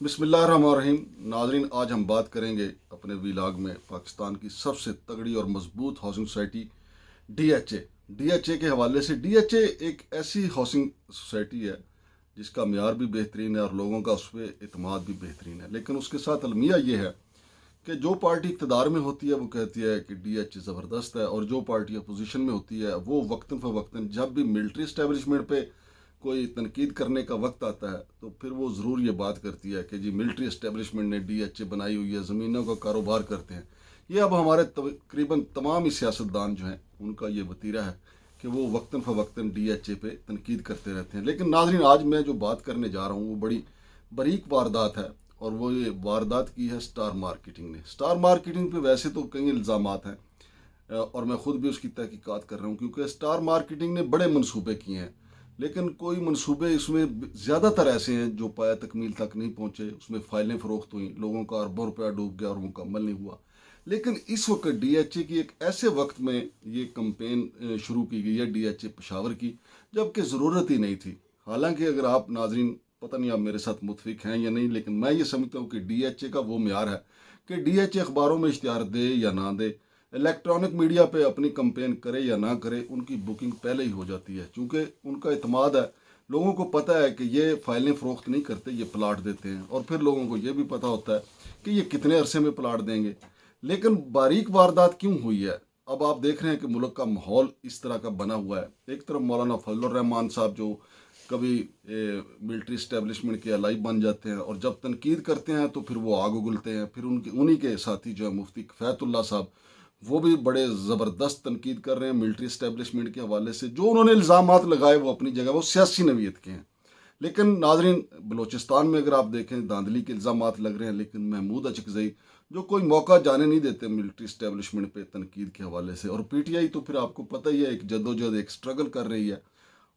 बिस्मिल्लाहिर्रहमानिर्रहीम। नाज़रीन, आज हम बात करेंगे अपने व्लॉग में पाकिस्तान की सबसे तगड़ी और मजबूत हाउसिंग सोसाइटी डीएचए के हवाले से। डीएचए एक ऐसी हाउसिंग सोसाइटी है जिसका मेयार भी बेहतरीन है और लोगों का उस पर इतमाद भी बेहतरीन है। लेकिन उसके साथ अलमिया ये है कि जो पार्टी इक़्तिदार में होती है वो कहती है कि डीएचए ज़बरदस्त है, और जो पार्टी अपोजिशन में होती है वो वक्तन फ़वक्तन जब भी मिलिट्री इस्टेब्लिशमेंट पे कोई तनकीद करने का वक्त आता है तो फिर वो ज़रूर ये बात करती है कि जी मिलिट्री इस्टेब्लिशमेंट ने डीएचए बनाई हुई है, ज़मीनों का कारोबार करते हैं। ये अब हमारे तकरीबन तमाम ही सियासतदान जो हैं उनका ये वतीरा है कि वो वक्तन फ़वक्तन डीएचए पे तनकीद करते रहते हैं। लेकिन नाज़रीन, आज मैं जो बात करने जा रहा हूँ वो बड़ी बारीक वारदात है, और वो ये वारदात की है स्टार मार्केटिंग ने। स्टार मार्केटिंग पे वैसे तो कई इल्ज़ामात हैं, और मैं ख़ुद भी उसकी तहकीकात कर रहा हूँ, क्योंकि स्टार मार्केटिंग ने बड़े मंसूबे किए हैं। लेकिन कोई मंसूबे इसमें ज़्यादातर ऐसे हैं जो पाया तकमील तक नहीं पहुँचे। उसमें फ़ाइलें फ़रोख्त हुई, लोगों का अरबों रुपया डूब गया और मुकम्मल नहीं हुआ। लेकिन इस वक्त डीएचए की एक ऐसे वक्त में ये कंपेन शुरू की गई है डीएचए पेशावर की, जबकि ज़रूरत ही नहीं थी। हालांकि अगर आप नाजरीन, पता नहीं आप मेरे साथ मुतफिक हैं या नहीं, लेकिन मैं ये समझता हूँ कि डीएचए का वो म्यार है कि डीएचए अखबारों में इश्तिहार दे या ना दे, इलेक्ट्रॉनिक मीडिया पे अपनी कंपेन करे या ना करे, उनकी बुकिंग पहले ही हो जाती है। चूँकि उनका इतमाद है, लोगों को पता है कि ये फाइलें फ़रोख्त नहीं करते, ये प्लाट देते हैं, और फिर लोगों को ये भी पता होता है कि ये कितने अरसे में प्लाट देंगे। लेकिन बारीक वारदात क्यों हुई है? अब आप देख रहे हैं कि मुल्क का माहौल इस तरह का बना हुआ है। एक तरफ मौलाना फजलुर रहमान साहब जो कभी मिलिट्री इस्टेब्लिशमेंट के अलाई बन जाते हैं, और जब तनकीद करते हैं तो फिर वो आग उगलते हैं। फिर उन्हीं के साथी जो है मुफ्ती किफ़ायतुल्लाह साहब, वो भी बड़े ज़बरदस्त तनकीद कर रहे हैं मिलिट्री इस्टेब्लिशमेंट के हवाले से। जो उन्होंने इल्ज़ामात लगाए वो अपनी जगह वो सियासी नवीयत के हैं। लेकिन नाजरीन, बलूचिस्तान में अगर आप देखें धांधली के इल्ज़ामात लग रहे हैं, लेकिन महमूद अचकज़ई जो कोई मौका जाने नहीं देते मिलिट्री इस्टेब्लिशमेंट पे तनकीद के हवाले से। और पीटीआई तो फिर आपको पता ही है, एक जद्दोजहद, एक स्ट्रगल कर रही है।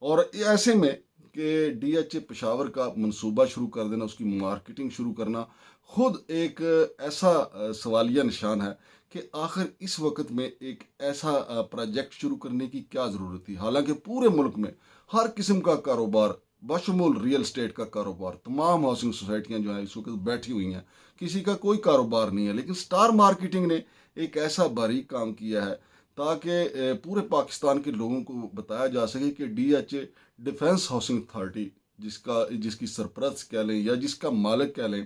और ऐसे में कि डीएचए पेशावर का मंसूबा शुरू कर देना, उसकी मार्केटिंग शुरू करना, खुद एक ऐसा सवालिया निशान है कि आखिर इस वक्त में एक ऐसा प्रोजेक्ट शुरू करने की क्या ज़रूरत थी। हालांकि पूरे मुल्क में हर किस्म का कारोबार, बशमूल रियल स्टेट का कारोबार, तमाम हाउसिंग सोसाइटियाँ जो हैं इस वक्त बैठी हुई हैं, किसी का कोई कारोबार नहीं है। लेकिन स्टार मार्केटिंग ने एक ऐसा बारीक काम किया है ताकि पूरे पाकिस्तान के लोगों को बताया जा सके कि डीएचए डिफेंस हाउसिंग अथॉरिटी, जिसकी सरपरस्त कह लें या जिसका मालिक कह लें,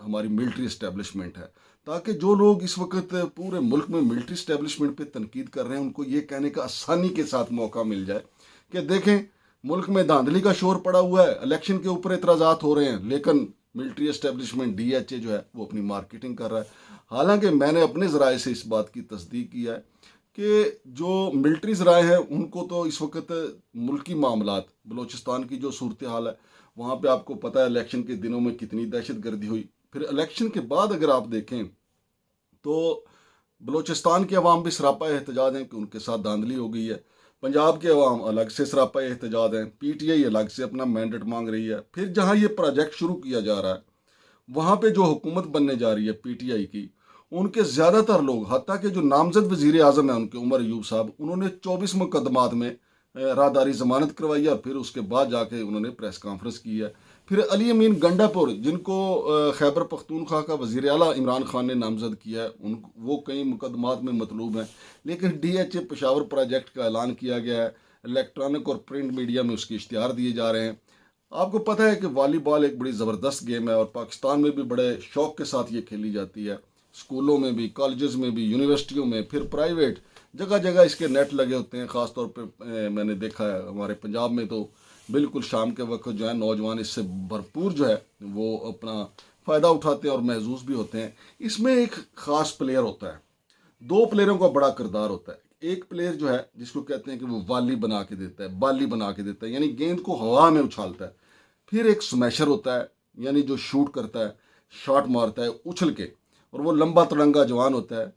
हमारी मिलिट्री इस्टेब्लिशमेंट है। ताकि जो लोग इस वक्त पूरे मुल्क में मिलिट्री इस्टेब्लिशमेंट पे तनकीद कर रहे हैं उनको ये कहने का आसानी के साथ मौका मिल जाए कि देखें, मुल्क में धांधली का शोर पड़ा हुआ है, इलेक्शन के ऊपर एतराज़ात हो रहे हैं, लेकिन मिलिट्री इस्टेब्लिशमेंट डीएचए जो है वो अपनी मार्केटिंग कर रहा है। हालांकि मैंने अपने ज़राए से इस बात की तस्दीक किया है कि जो मिलिट्री ज़राए हैं उनको तो इस वक्त मुल्की मामलात, बलूचिस्तान की जो सूरत हाल है, वहाँ पे आपको पता है इलेक्शन के दिनों में कितनी दहशत गर्दी हुई। फिर इलेक्शन के बाद अगर आप देखें तो बलूचिस्तान के अवाम भी सरापा एहतजाज हैं कि उनके साथ धांधली हो गई है। पंजाब के अवाम अलग से सरापा एहतजाज हैं, पीटीआई अलग से अपना मैंडेट मांग रही है। फिर जहाँ ये प्रोजेक्ट शुरू किया जा रहा है वहाँ पे जो हुकूमत बनने जा रही है पीटीआई की, उनके ज़्यादातर लोग, हत्ता कि जो नामजद वज़ीर आज़म हैं उनके उमर अयूब साहब, उन्होंने 24 मुकदमात में राहदारी ज़मानत करवाई है, और फिर उसके बाद जाके उन्होंने प्रेस कॉन्फ्रेंस की है। फिर अली अमीन गंडापुर, जिनको खैबर पख्तूनख्वा का वज़ीर आला इमरान खान ने नामजद किया है, वो कई मुकदमात में मतलूब हैं। लेकिन डीएचए पेशावर प्रोजेक्ट का ऐलान किया गया है, इलेक्ट्रॉनिक और प्रिंट मीडिया में उसके इश्तिहार दिए जा रहे हैं। आपको पता है कि वॉलीबॉल एक बड़ी ज़बरदस्त गेम है, और पाकिस्तान में भी बड़े शौक़ के साथ ये खेली जाती है। स्कूलों में भी, कॉलेजेस में भी, यूनिवर्सिटियों में, फिर प्राइवेट जगह जगह इसके नेट लगे होते हैं। ख़ास तौर पे मैंने देखा है हमारे पंजाब में तो बिल्कुल शाम के वक्त जो है नौजवान इससे भरपूर जो है वो अपना फ़ायदा उठाते हैं और महजूज भी होते हैं। इसमें एक ख़ास प्लेयर होता है, दो प्लेयरों का बड़ा किरदार होता है। एक प्लेयर जो है जिसको कहते हैं कि वो वाली बना के देता है, बाली बना के देता है, यानी गेंद को हवा में उछालता है। फिर एक स्मैशर होता है, यानी जो शूट करता है, शॉट मारता है उछल के, और वो लंबा तड़ंगा जवान होता है।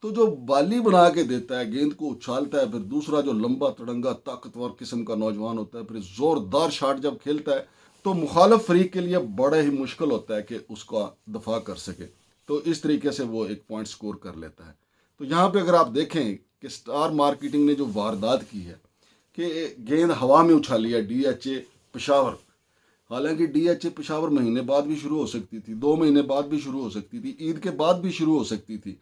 तो जो बाली बना के देता है, गेंद को उछालता है, फिर दूसरा जो लंबा तड़ंगा ताकतवर किस्म का नौजवान होता है, फिर ज़ोरदार शॉट जब खेलता है तो मुखालफ फरीक के लिए बड़ा ही मुश्किल होता है कि उसका दफा कर सके। तो इस तरीके से वो एक पॉइंट स्कोर कर लेता है। तो यहाँ पे अगर आप देखें कि स्टार मार्केटिंग ने जो वारदात की है कि गेंद हवा में उछाली है डीएचए पेशावर, حالانکہ ڈی ایچ اے پشاور مہینے بعد بھی شروع ہو سکتی تھی، 2 مہینے بعد بھی شروع ہو سکتی تھی، عید کے بعد بھی شروع ہو سکتی تھی.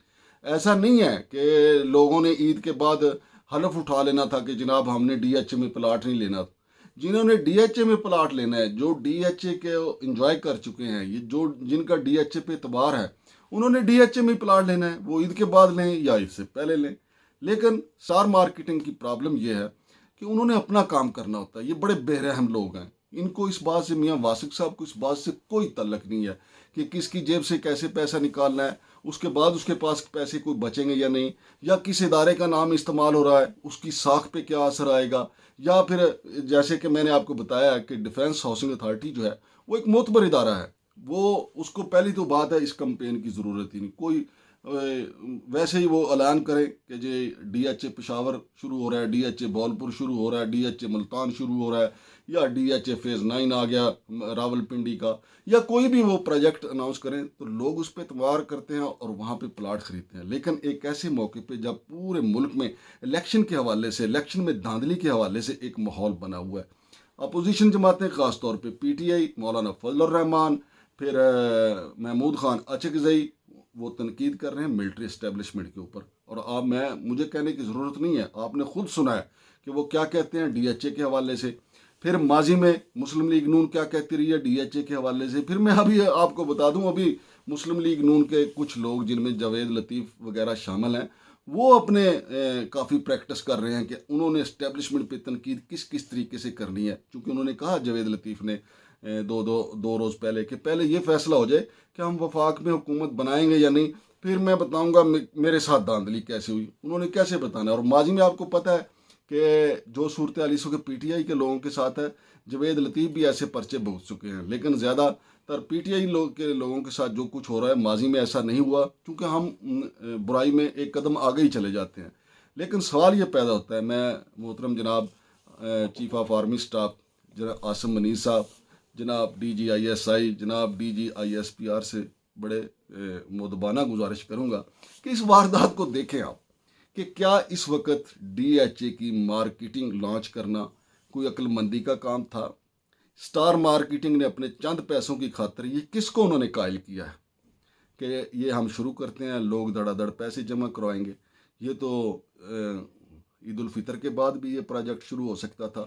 ایسا نہیں ہے کہ لوگوں نے عید کے بعد حلف اٹھا لینا تھا کہ جناب ہم نے ڈی ایچ اے میں پلاٹ نہیں لینا. جنہوں نے ڈی ایچ اے میں پلاٹ لینا ہے، جو ڈی ایچ اے کے انجوائے کر چکے ہیں، یہ جو جن کا ڈی ایچ اے پہ اعتبار ہے، انہوں نے ڈی ایچ اے میں پلاٹ لینا ہے، وہ عید کے بعد لیں یا عید سے پہلے لیں. لیکن اسٹار مارکیٹنگ کی پرابلم یہ ہے کہ انہوں نے اپنا کام کرنا ہوتا ہے. یہ بڑے بے رحم لوگ ہیں. ان کو اس بات سے، میاں واسق صاحب کو اس بات سے کوئی تعلق نہیں ہے کہ کس کی جیب سے کیسے پیسہ نکالنا ہے، اس کے بعد اس کے پاس پیسے کوئی بچیں گے یا نہیں، یا کس ادارے کا نام استعمال ہو رہا ہے، اس کی ساکھ پہ کیا اثر آئے گا. یا پھر جیسے کہ میں نے آپ کو بتایا کہ ڈیفنس ہاؤسنگ اتھارٹی جو ہے وہ ایک معتبر ادارہ ہے. وہ اس کو پہلی تو بات ہے اس کمپین کی ضرورت ہی نہیں. کوئی ویسے ہی وہ اعلان کریں کہ G D H A Peshawar شروع ہو رہا ہے، ڈی ایچ اے بھولپور شروع ہو رہا ہے، ڈی ایچ اے ملتان شروع ہو رہا ہے، یا ڈی ایچ اے فیز 9 آ گیا راول پنڈی کا، یا کوئی بھی وہ پروجیکٹ اناؤنس کریں تو لوگ اس پہ اعتبار کرتے ہیں اور وہاں پہ پلاٹ خریدتے ہیں. لیکن ایک ایسے موقع پہ جب پورے ملک میں الیکشن کے حوالے سے، الیکشن میں دھاندلی کے حوالے سے ایک ماحول بنا ہوا ہے، اپوزیشن جماعتیں خاص طور پہ پی ٹی آئی، مولانا فضل الرحمان، پھر محمود خان اچکزئی، وہ تنقید کر رہے ہیں ملٹری اسٹیبلشمنٹ کے اوپر. اور مجھے کہنے کی ضرورت نہیں ہے، آپ نے خود سنا ہے کہ وہ کیا کہتے ہیں ڈی ایچ اے کے حوالے سے. پھر ماضی میں مسلم لیگ نون کیا کہتی رہی ہے ڈی ایچ اے کے حوالے سے. پھر میں ابھی آپ کو بتا دوں، ابھی مسلم لیگ نون کے کچھ لوگ جن میں جاوید لطیف وغیرہ شامل ہیں، وہ اپنے کافی پریکٹس کر رہے ہیں کہ انہوں نے اسٹیبلشمنٹ پہ تنقید کس طریقے سے کرنی ہے. چونکہ انہوں نے کہا جاوید لطیف نے دو روز پہلے کہ پہلے یہ فیصلہ ہو جائے کہ ہم وفاق میں حکومت بنائیں گے یا نہیں، پھر میں بتاؤں گا میرے ساتھ دھاندلی کیسے ہوئی. انہوں نے کیسے بتانا ہے. اور ماضی میں آپ کو پتہ ہے کہ جو صورتحال اس وقت پی ٹی آئی کے لوگوں کے ساتھ ہے، جاوید لطیف بھی ایسے پرچے بھگت چکے ہیں. لیکن زیادہ تر پی ٹی آئی کے لوگوں کے ساتھ جو کچھ ہو رہا ہے، ماضی میں ایسا نہیں ہوا، کیونکہ ہم برائی میں ایک قدم آگے ہی چلے جاتے ہیں. لیکن سوال یہ پیدا ہوتا ہے، میں محترم جناب چیف آف آرمی اسٹاف جناب عاصم منیر صاحب، جناب D G I S I, جناب D G I S P R سے بڑے مؤدبانہ گزارش کروں گا کہ اس واردات کو دیکھیں آپ، کہ کیا اس وقت ڈی ایچ اے کی مارکیٹنگ لانچ کرنا کوئی عقل مندی کا کام تھا؟ اسٹار مارکیٹنگ نے اپنے چند پیسوں کی خاطر یہ کس کو انہوں نے قائل کیا ہے کہ یہ ہم شروع کرتے ہیں، لوگ دھڑا دھڑ پیسے جمع کروائیں گے. یہ تو عید الفطر کے بعد بھی یہ پروجیکٹ شروع ہو سکتا تھا.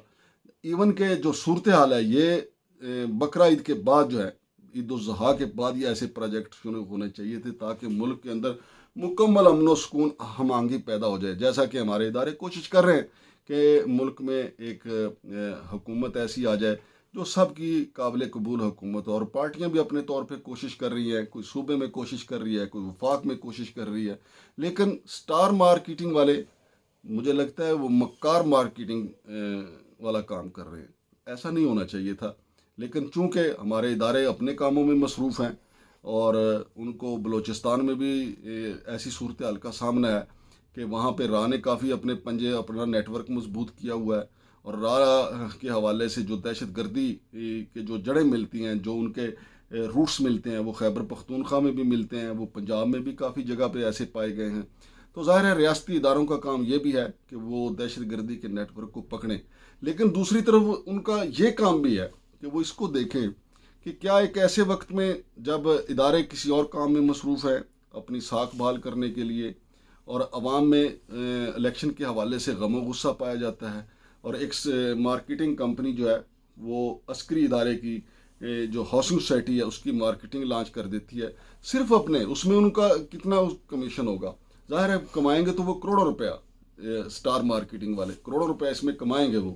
ایون کہ جو صورتحال ہے، یہ بقرہ عید کے بعد جو ہے، عید الاضحیٰ کے بعد یہ ایسے پروجیکٹ شروع ہونے چاہیے تھے تاکہ ملک کے اندر مکمل امن و سکون، ہم آہنگی پیدا ہو جائے. جیسا کہ ہمارے ادارے کوشش کر رہے ہیں کہ ملک میں ایک حکومت ایسی آ جائے جو سب کی قابل قبول حکومت ہو. اور پارٹیاں بھی اپنے طور پہ کوشش کر رہی ہیں، کوئی صوبے میں کوشش کر رہی ہے، کوئی وفاق میں کوشش کر رہی ہے. لیکن اسٹار مارکیٹنگ والے مجھے لگتا ہے وہ مکار مارکیٹنگ والا کام کر رہے ہیں. ایسا نہیں ہونا چاہیے تھا. لیکن چونکہ ہمارے ادارے اپنے کاموں میں مصروف ہیں اور ان کو بلوچستان میں بھی ایسی صورتحال کا سامنا ہے کہ وہاں پہ راہ نے کافی اپنے پنجے، اپنا نیٹ ورک مضبوط کیا ہوا ہے. اور راہ کے حوالے سے جو دہشت گردی کے جو جڑیں ملتی ہیں، جو ان کے روٹس ملتے ہیں، وہ خیبر پختونخوا میں بھی ملتے ہیں، وہ پنجاب میں بھی کافی جگہ پہ ایسے پائے گئے ہیں. تو ظاہر ہے ریاستی اداروں کا کام یہ بھی ہے کہ وہ دہشت گردی کے نیٹ ورک کو پکڑیں. لیکن دوسری طرف ان کا یہ کام بھی ہے کہ وہ اس کو دیکھیں کہ کیا ایک ایسے وقت میں جب ادارے کسی اور کام میں مصروف ہے اپنی ساکھ بحال کرنے کے لیے، اور عوام میں الیکشن کے حوالے سے غم و غصہ پایا جاتا ہے، اور ایک مارکیٹنگ کمپنی جو ہے وہ عسکری ادارے کی جو ہاؤسنگ سوسائٹی ہے اس کی مارکیٹنگ لانچ کر دیتی ہے صرف اپنے، اس میں ان کا کتنا کمیشن ہوگا؟ ظاہر ہے کمائیں گے تو وہ کروڑوں روپیہ، اسٹار مارکیٹنگ والے کروڑوں روپے اس میں کمائیں گے وہ.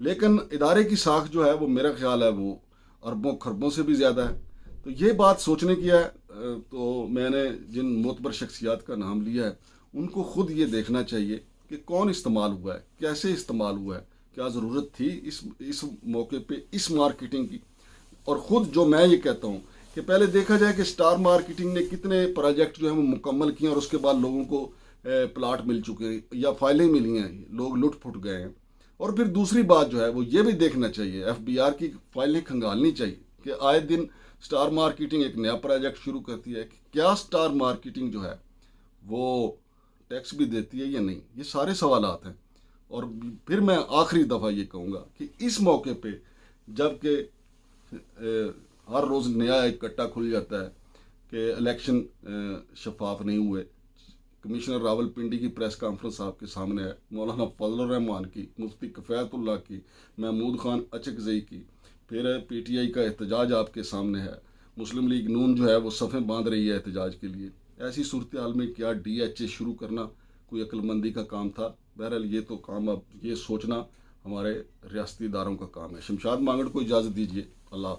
لیکن ادارے کی ساکھ جو ہے وہ میرا خیال ہے وہ اربوں خربوں سے بھی زیادہ ہے. تو یہ بات سوچنے کی ہے. تو میں نے جن معتبر شخصیات کا نام لیا ہے ان کو خود یہ دیکھنا چاہیے کہ کون استعمال ہوا ہے، کیسے استعمال ہوا ہے، کیا ضرورت تھی اس موقع پہ اس مارکیٹنگ کی. اور خود جو میں یہ کہتا ہوں کہ پہلے دیکھا جائے کہ اسٹار مارکیٹنگ نے کتنے پروجیکٹ جو ہیں وہ مکمل کیے اور اس کے بعد لوگوں کو پلاٹ مل چکے ہیں یا فائلیں ملی ہیں، لوگ لٹ پھٹ گئے ہیں. اور پھر دوسری بات جو ہے وہ یہ بھی دیکھنا چاہیے، ایف بی آر کی فائلیں کھنگالنی چاہیے کہ آئے دن اسٹار مارکیٹنگ ایک نیا پروجیکٹ شروع کرتی ہے کہ کیا اسٹار مارکیٹنگ جو ہے وہ ٹیکس بھی دیتی ہے یا نہیں. یہ سارے سوالات ہیں. اور پھر میں آخری دفعہ یہ کہوں گا کہ اس موقع پہ جب کہ ہر روز نیا ایک کٹا کھل جاتا ہے کہ الیکشن شفاف نہیں ہوئے. کمشنر راول پنڈی کی پریس کانفرنس آپ کے سامنے ہے, مولانا فضل الرحمان کی, مفتی کفایت اللہ کی, محمود خان اچکزئی کی, پھر پی ٹی آئی کا احتجاج آپ کے سامنے ہے, مسلم لیگ نون جو ہے وہ صفیں باندھ رہی ہے احتجاج کے لیے. ایسی صورتحال میں کیا ڈی ایچ اے شروع کرنا کوئی عقل مندی کا کام تھا؟ بہرحال یہ تو کام اب یہ سوچنا ہمارے ریاستی اداروں کا کام ہے. شمشاد مانگڑ کو اجازت دیجیے. اللہ حافظ.